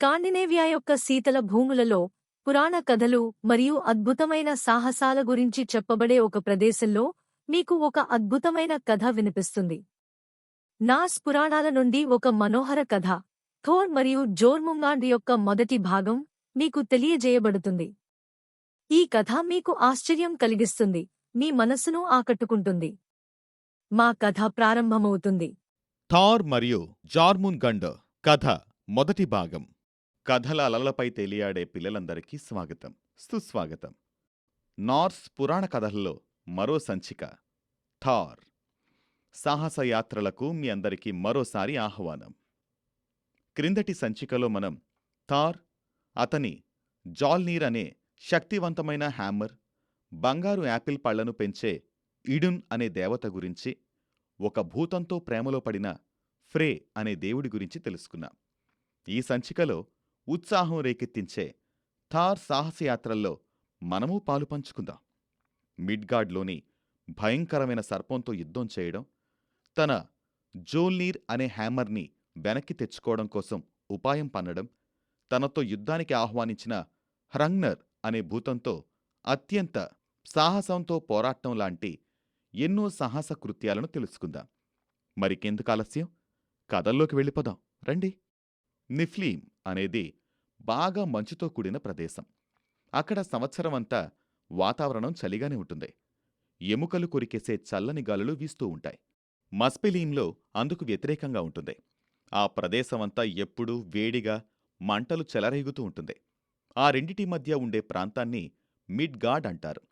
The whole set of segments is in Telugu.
స్కాండినేవియా యొక్క శీతల భూములలో పురాణ కథలు మరియు అద్భుతమైన సాహసాల గురించి చెప్పబడే ఒక ప్రదేశంలో మీకు ఒక అద్భుతమైన కథ వినిపిస్తుంది. నార్స్ పురాణాల నుండి ఒక మనోహర కథ, థోర్ మరియు జోర్ముంగాండ్ యొక్క మొదటి భాగం మీకు తెలియజేయబడుతుంది. ఈ కథ మీకు ఆశ్చర్యం కలిగిస్తుంది, మీ మనస్సును ఆకట్టుకుంటుంది. మా కథ ప్రారంభమవుతుంది. థార్ మరియు జార్మున్గండ్ కథ మొదటి భాగం. కథల అలలపై తేలియాడే పిల్లలందరికీ స్వాగతం, సుస్వాగతం. నార్స్ పురాణ కథల్లో మరో సంచిక థార్. సాహసయాత్రలకు మీ అందరికీ మరోసారి ఆహ్వానం. క్రిందటి సంచికలో మనం థార్, అతని జాల్నీర్ అనే శక్తివంతమైన హ్యామర్, బంగారు యాపిల్ పళ్లను పెంచే ఇడున్ అనే దేవత గురించి, ఒక భూతంతో ప్రేమలో పడిన ఫ్రే అనే దేవుడి గురించి తెలుసుకున్నాం. ఈ సంచికలో ఉత్సాహం రేకెత్తించే థార్ సాహసయాత్రల్లో మనమూ పాలుపంచుకుందాం. మిడ్గాడ్లోని భయంకరమైన సర్పంతో యుద్ధం చేయడం, తన జోల్నీర్ అనే హ్యామర్ని వెనక్కి తెచ్చుకోవడం కోసం ఉపాయం పన్నడం, తనతో యుద్ధానికి ఆహ్వానించిన హ్రంగ్నర్ అనే భూతంతో అత్యంత సాహసంతో పోరాటం లాంటి ఎన్నో సాహస కృత్యాలను తెలుసుకుందాం. మరికెందుకు ఆలస్యం, కథల్లోకి వెళ్ళిపోదాం రండి. నిఫ్లీం అనేది బాగా మంచుతో కూడిన ప్రదేశం. అక్కడ సంవత్సరమంతా వాతావరణం చలిగానే ఉంటుంది. ఎముకలు కొరికేసే చల్లని గాలులు వీస్తూ ఉంటాయి. మస్పెలీంలో అందుకు వ్యతిరేకంగా ఉంటుంది. ఆ ప్రదేశమంతా ఎప్పుడూ వేడిగా, మంటలు చెలరేగుతూ ఉంటుంది. ఆ రెండిటి మధ్య ఉండే ప్రాంతాన్ని మిడ్గాడ్ అంటారు.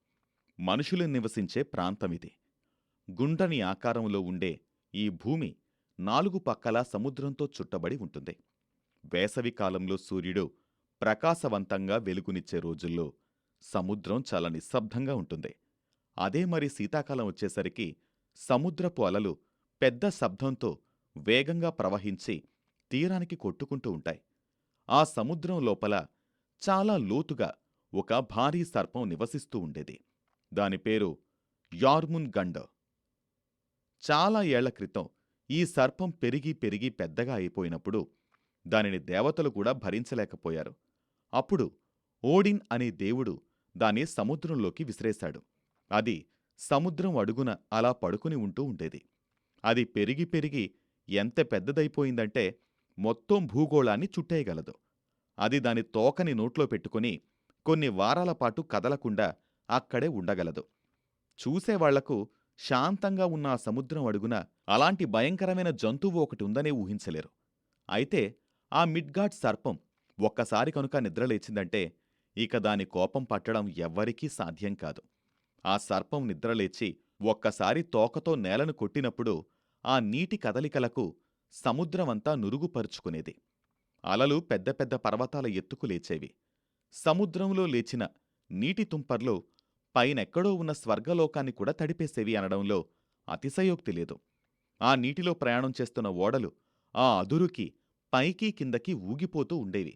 మనుషులు నివసించే ప్రాంతమిది. గుండ్రని ఆకారంలో ఉండే ఈ భూమి 4 పక్కలా సముద్రంతో చుట్టబడి ఉంటుంది. వేసవికాలంలో సూర్యుడు ప్రకాశవంతంగా వెలుగునిచ్చే రోజుల్లో సముద్రం చాలా నిశ్శబ్దంగా ఉంటుంది. అదే మరి శీతాకాలం వచ్చేసరికి సముద్రపు అలలు పెద్ద శబ్దంతో వేగంగా ప్రవహించి తీరానికి కొట్టుకుంటూ ఉంటాయి. ఆ సముద్రం లోపల చాలా లోతుగా ఒక భారీ సర్పం నివసిస్తూ ఉండేది. దాని పేరు యార్మున్గండ్. చాలా ఏళ్ల క్రితం ఈ సర్పం పెరిగి పెరిగి పెద్దగా అయిపోయినప్పుడు దానిని దేవతలు కూడా భరించలేకపోయారు. అప్పుడు ఓడిన్ అనే దేవుడు దాన్ని సముద్రంలోకి విసిరేశాడు. అది సముద్రం అడుగున అలా పడుకుని ఉంటూ ఉండేది. అది పెరిగి పెరిగి ఎంత పెద్దదైపోయిందంటే మొత్తం భూగోళాన్ని చుట్టేయగలదు. అది దాని తోకని నోట్లో పెట్టుకుని కొన్ని వారాల పాటు కదలకుండా అక్కడే ఉండగలదు. చూసేవాళ్లకు శాంతంగా ఉన్న ఆ సముద్రం అడుగున అలాంటి భయంకరమైన జంతువు ఒకటి ఉందనే ఊహించలేరు. అయితే ఆ మిడ్గాడ్ సర్పం ఒక్కసారి కనుక నిద్రలేచిందంటే ఇక దాని కోపం పట్టడం ఎవ్వరికీ సాధ్యం కాదు. ఆ సర్పం నిద్రలేచి ఒక్కసారి తోకతో నేలను కొట్టినప్పుడు ఆ నీటి కదలికలకు సముద్రమంతా నురుగుపరుచుకునేది. అలలు పెద్ద పెద్ద పర్వతాల ఎత్తుకు లేచేవి. సముద్రంలో లేచిన నీటి తుంపర్లో పైనెక్కడో ఉన్న స్వర్గలోకాన్ని కూడా తడిపేసేవి అనడంలో అతిశయోక్తి లేదు. ఆ నీటిలో ప్రయాణం చేస్తున్న ఓడలు ఆ అదురుకి పైకి కిందకి ఊగిపోతూ ఉండేవి.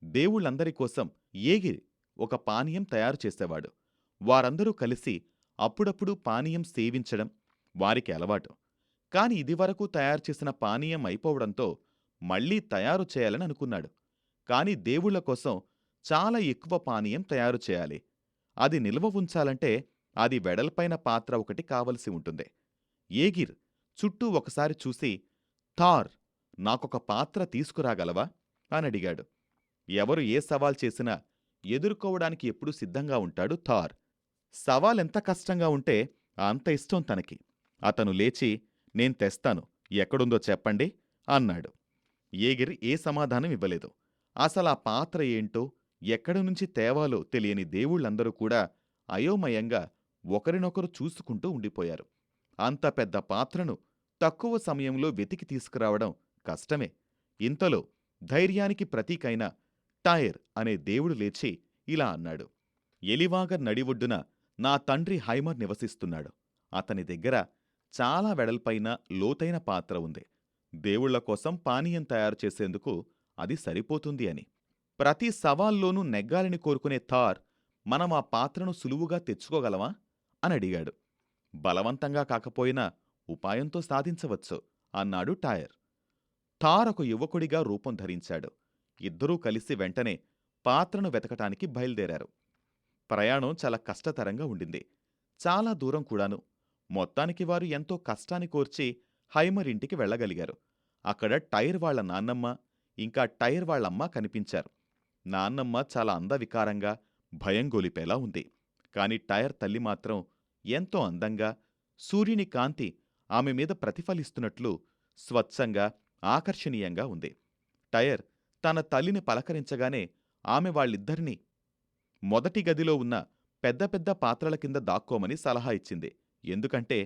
దేవుళ్లందరికోసం ఏగిరి ఒక పానీయం తయారు చేసేవాడు. వారందరూ కలిసి అప్పుడప్పుడు పానీయం సేవించడం వారికి అలవాటు. కాని ఇదివరకు తయారుచేసిన పానీయం అయిపోవడంతో మళ్లీ తయారు చేయాలని అనుకున్నాడు. కాని దేవుళ్ల కోసం చాలా ఎక్కువ పానీయం తయారు చేయాలి. అది నిల్వ ఉంచాలంటే అది వెడల్పైన పాత్ర ఒకటి కావలసి ఉంటుంది. ఏగిర్ చుట్టూ ఒకసారి చూసి, థార్, నాకొక పాత్ర తీసుకురాగలవా అనడిగాడు. ఎవరు ఏ సవాల్ చేసినా ఎదుర్కోవడానికి ఎప్పుడూ సిద్ధంగా ఉంటాడు థార్. సవాలెంత కష్టంగా ఉంటే అంత ఇష్టం తనకి. అతను లేచి, నేను తెస్తాను, ఎక్కడుందో చెప్పండి అన్నాడు. ఏగిర్ ఏ సమాధానం ఇవ్వలేదు. అసలా పాత్ర ఏంటో, ఎక్కడినుంచి తేవాలో తెలియని దేవుళ్లందరూ కూడా అయోమయంగా ఒకరినొకరు చూసుకుంటూ ఉండిపోయారు. అంత పెద్ద పాత్రను తక్కువ సమయంలో వెతికి తీసుకురావడం కష్టమే. ఇంతలో ధైర్యానికి ప్రతీకైన టైర్ అనే దేవుడు లేచి ఇలా అన్నాడు. ఎలివాగర్ నడిఒడ్డున నా తండ్రి హైమర్ నివసిస్తున్నాడు. అతని దగ్గర చాలా వెడల్పైన లోతైన పాత్ర ఉంది. దేవుళ్ల కోసం పానీయం తయారు చేసేందుకు అది సరిపోతుంది అని. ప్రతి సవాల్లోనూ నెగ్గాలని కోరుకునే థార్, మనం ఆ పాత్రను సులువుగా తెచ్చుకోగలమా అని అడిగాడు. బలవంతంగా కాకపోయినా ఉపాయంతో సాధించవచ్చు అన్నాడు టైర్. థార్ ఒక యువకుడిగా రూపం ధరించాడు. ఇద్దరూ కలిసి వెంటనే పాత్రను వెతకటానికి బయలుదేరారు. ప్రయాణం చాలా కష్టతరంగా ఉండింది. చాలా దూరం కూడాను. మొత్తానికి వారు ఎంతో కష్టాన్ని కోర్చి హైమర్ ఇంటికి వెళ్ళగలిగారు. అక్కడ టైర్ వాళ్ళ నాన్నమ్మ, ఇంకా టైర్ వాళ్ళమ్మ కనిపించారు. నాన్నమ్మ చాలా అందవికారంగా, భయం గొలిపేలా ఉంది. కాని టైర్ తల్లి మాత్రం ఎంతో అందంగా, సూర్యుని కాంతి ఆమె మీద ప్రతిఫలిస్తున్నట్లు స్వచ్ఛంగా, ఆకర్షణీయంగా ఉంది. టైర్ తన తల్లిని పలకరించగానే ఆమె వాళ్ళిద్దరినీ మొదటి గదిలో ఉన్న పెద్ద పెద్ద పాత్రల కింద దాక్కోమని సలహా ఇచ్చింది. ఎందుకంటే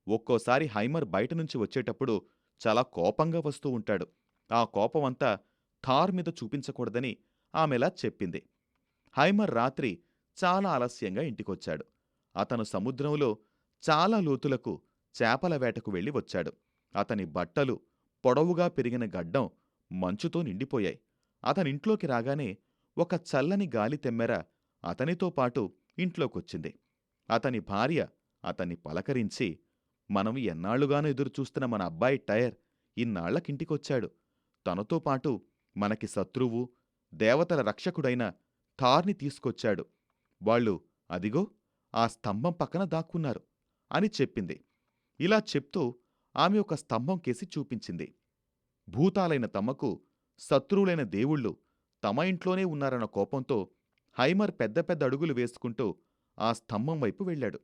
ఒక్కోసారి హైమర్ బయటనుంచి వచ్చేటప్పుడు చాలా కోపంగా వస్తూ ఉంటాడు. ఆ కోపమంతా థార్ మీద చూపించకూడదని ఆమెలా చెప్పింది. హైమర్ రాత్రి చాలా ఆలస్యంగా ఇంటికొచ్చాడు. అతను సముద్రంలో చాలా లోతులకు చేపల వేటకు వెళ్ళి వచ్చాడు. అతని బట్టలు, పొడవుగా పెరిగిన గడ్డం మంచుతో నిండిపోయాయి. అతనింట్లోకి రాగానే ఒక చల్లని గాలి తెమ్మెర అతనితో పాటు ఇంట్లోకొచ్చింది. అతని భార్య అతన్ని పలకరించి, మనం ఎన్నాళ్లుగానో ఎదురుచూస్తున్న మన అబ్బాయి టైర్ ఇన్నాళ్లకింటికొచ్చాడు. తనతో పాటు మనకి శత్రువు, దేవతల రక్షకుడైన థార్ని తీసుకొచ్చాడు. వాళ్ళు అదిగో ఆ స్తంభం పక్కన దాక్కున్నారు అని చెప్పింది. ఇలా చెప్తూ ఆమె ఒక స్తంభం కేసి చూపించింది. భూతాలైన తమకు శత్రువులైన దేవుళ్ళు తమ ఇంట్లోనే ఉన్నారన్న కోపంతో హైమర్ పెద్ద పెద్ద అడుగులు వేసుకుంటూ ఆ స్తంభం వైపు వెళ్ళాడు.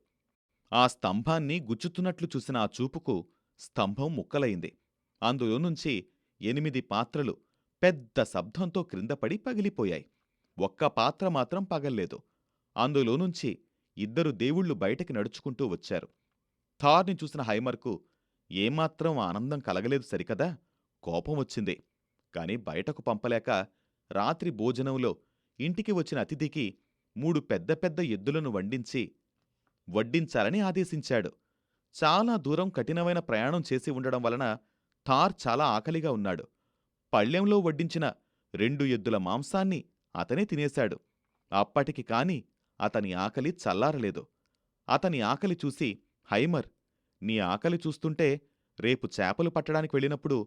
ఆ స్తంభాన్ని గుచ్చుతున్నట్లు చూసిన ఆ చూపుకు స్తంభం ముక్కలయింది. అందులోనుంచి 8 పాత్రలు పెద్ద శబ్దంతో క్రిందపడి పగిలిపోయాయి. ఒక్క పాత్ర మాత్రం పగల్లేదు. అందులోనుంచి 2 దేవుళ్ళు బయటకి నడుచుకుంటూ వచ్చారు. థార్ని చూసిన హైమర్కు ఏమాత్రం ఆనందం కలగలేదు సరికదా, కోపం వచ్చింది. కాని బయటకు పంపలేక రాత్రి భోజనంలో ఇంటికి వచ్చిన అతిథికి 3 పెద్ద పెద్ద ఎద్దులను వడ్డించాలని ఆదేశించాడు. చాలా దూరం కఠినమైన ప్రయాణం చేసి ఉండడం వలన థార్ చాలా ఆకలిగా ఉన్నాడు. పళ్ళెంలో వడ్డించిన 2 ఎద్దుల మాంసాన్ని అతనే తినేశాడు. అప్పటికి కాని అతని ఆకలి చల్లారలేదు. అతని ఆకలి చూసి హైమర్, నీ ఆకలి చూస్తుంటే రేపు చేపలు పట్టడానికి వెళ్ళినప్పుడు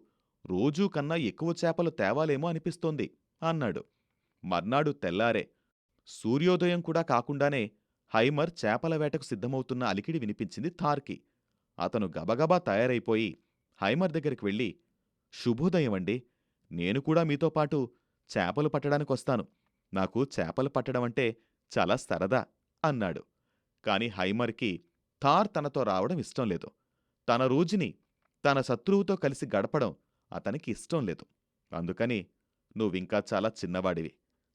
రోజూ కన్నా ఎక్కువ చేపలు తేవాలేమో అనిపిస్తోంది అన్నాడు. మర్నాడు తెల్లారే సూర్యోదయం కూడా కాకుండానే హైమర్ చేపల వేటకు సిద్ధమవుతున్న అలికిడి వినిపించింది థార్కి. అతను గబగబా తయారైపోయి హైమర్ దగ్గరికి వెళ్ళి, శుభోదయమండి, నేను కూడా మీతో పాటు చేపలు పట్టడానికొస్తాను. నాకు చేపలు పట్టడమంటే చాలా సరదా అన్నాడు. కాని హైమర్కి థార్ తనతో రావడం ఇష్టం లేదు. తన రోజుని తన శత్రువుతో కలిసి గడపడం అతనికి ఇష్టం లేదు. అందుకని, నువ్వింకా చాలా చిన్నవాడివి.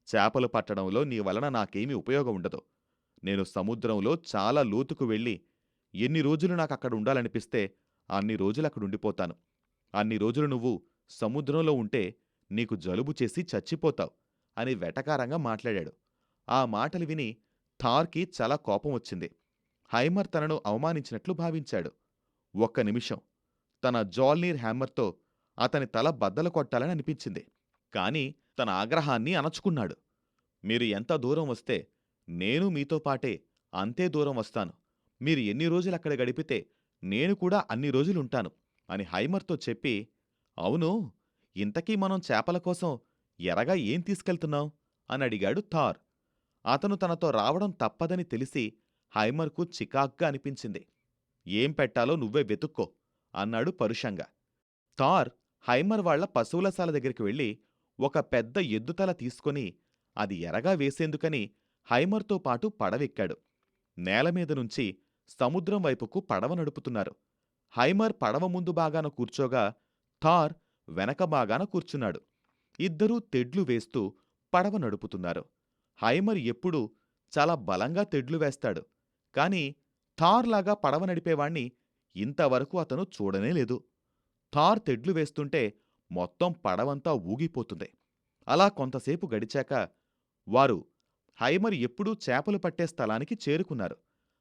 చేపలు పట్టడంలో నీ వలన నాకేమీ ఉపయోగం ఉండదు. నేను సముద్రంలో చాలా లోతుకు వెళ్ళి ఎన్ని రోజులు నాకక్కడ ఉండాలనిపిస్తే అన్ని రోజులక్కడుండిపోతాను. అన్ని రోజులు నువ్వు సముద్రంలో ఉంటే నీకు జలుబు చేసి చచ్చిపోతావు అని వెటకారంగా మాట్లాడాడు. ఆ మాటలు విని థార్కి చాలా కోపం వచ్చింది. హైమర్ తనను అవమానించినట్లు భావించాడు. ఒక్క నిమిషం తన జాల్నీర్ హ్యామర్తో అతని తల బద్దలు కొట్టాలని అనిపించింది. కాని తన ఆగ్రహాన్ని అణచుకున్నాడు. మీరు ఎంత దూరం వస్తే నేను మీతో పాటే అంతే దూరం వస్తాను. మీరు ఎన్ని రోజులక్కడ గడిపితే నేను కూడా అన్ని రోజులుంటాను అని హైమర్తో చెప్పి, అవును, ఇంతకీ మనం చేపల కోసం ఎరగా ఏం తీసుకెళ్తున్నాం అని అడిగాడు థార్. అతను తనతో రావడం తప్పదని తెలిసి హైమర్కు చికాగ్గా అనిపించింది. ఏం పెట్టాలో నువ్వే వెతుక్కో అన్నాడు పరుషంగా. థార్ హైమర్ వాళ్ల పశువులశాల దగ్గరికి వెళ్ళి ఒక పెద్ద ఎద్దుతల తీసుకొని అది ఎరగా వేసేందుకని హైమర్తో పాటు పడవెక్కాడు. నేలమీద నుంచి సముద్రం వైపుకు పడవ నడుపుతున్నారు. హైమర్ పడవ ముందు భాగాన కూర్చోగా థార్ వెనక భాగాన కూర్చున్నాడు. ఇద్దరూ తెడ్లు వేస్తూ పడవ నడుపుతున్నారు. హైమర్ ఎప్పుడూ చాలా బలంగా తెడ్లు వేస్తాడు. కాని థార్లాగా పడవ నడిపేవాణ్ణి ఇంతవరకు అతను చూడనేలేదు. థార్ తెడ్లు వేస్తుంటే మొత్తం పడవంతా ఊగిపోతుంది. అలా కొంతసేపు గడిచాక వారు హైమర్ ఎప్పుడూ చేపలు పట్టే స్థలానికి చేరుకున్నారు.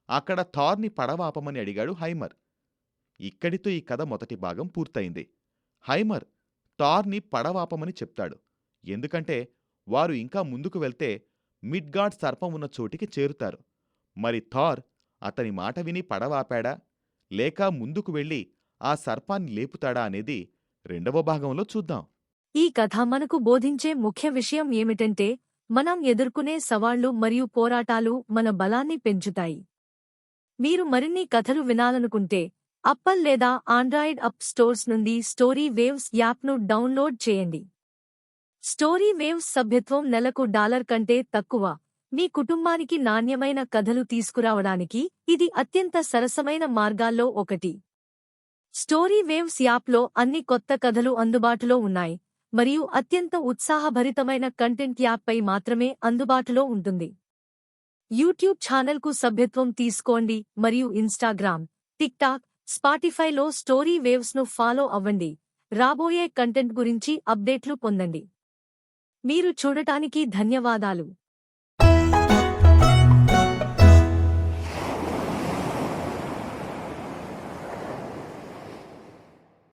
అక్కడ థార్ని పడవ ఆపమని అడిగాడు హైమర్. ఇక్కడితో ఈ కథ మొదటి భాగం పూర్తయింది. హైమర్ థార్ని పడవ ఆపమని చెప్తాడు. ఎందుకంటే వారు ఇంకా ముందుకు వెళ్తే మిడ్గాడ్ సర్పం ఉన్న చోటికి చేరుతారు. మరి థార్ అతని మాట విని పడవ ఆపాడా లేక ముందుకు వెళ్ళి ఆ సర్పాన్ని లేపుతాడా అనేది రెండవ భాగంలో చూద్దాం. ఈ కథ మనకు బోధించే ముఖ్య విషయం ఏమిటంటే, మనం ఎదుర్కొనే సవాళ్లు మరియు పోరాటాలు మన బలాన్ని పెంచుతాయి. మీరు మరిన్ని కథలు వినాలనుకుంటే, అప్పల్ లేదా ఆండ్రాయిడ్ అప్ స్టోర్స్ నుండి స్టోరీ వేవ్స్ యాప్ను డౌన్లోడ్ చేయండి. స్టోరీ వేవ్స్ సభ్యత్వం నెలకు $1 కంటే తక్కువ. మీ కుటుంబానికి నాణ్యమైన కథలు తీసుకురావడానికి ఇది అత్యంత సరసమైన మార్గాల్లో ఒకటి. స్టోరీ వేవ్స్ యాప్లో అన్ని కొత్త కథలు అందుబాటులో ఉన్నాయి మరియు అత్యంత ఉత్సాహభరితమైన కంటెంట్ యాప్పై మాత్రమే అందుబాటులో ఉంటుంది. యూట్యూబ్ ఛానల్కు సభ్యత్వం తీసుకోండి మరియు ఇన్స్టాగ్రామ్, టిక్టాక్, స్పాటిఫైలో స్టోరీ వేవ్స్ను ఫాలో అవ్వండి. రాబోయే కంటెంట్ గురించి అప్డేట్లు పొందండి. మీరు చూడటానికి ధన్యవాదాలు.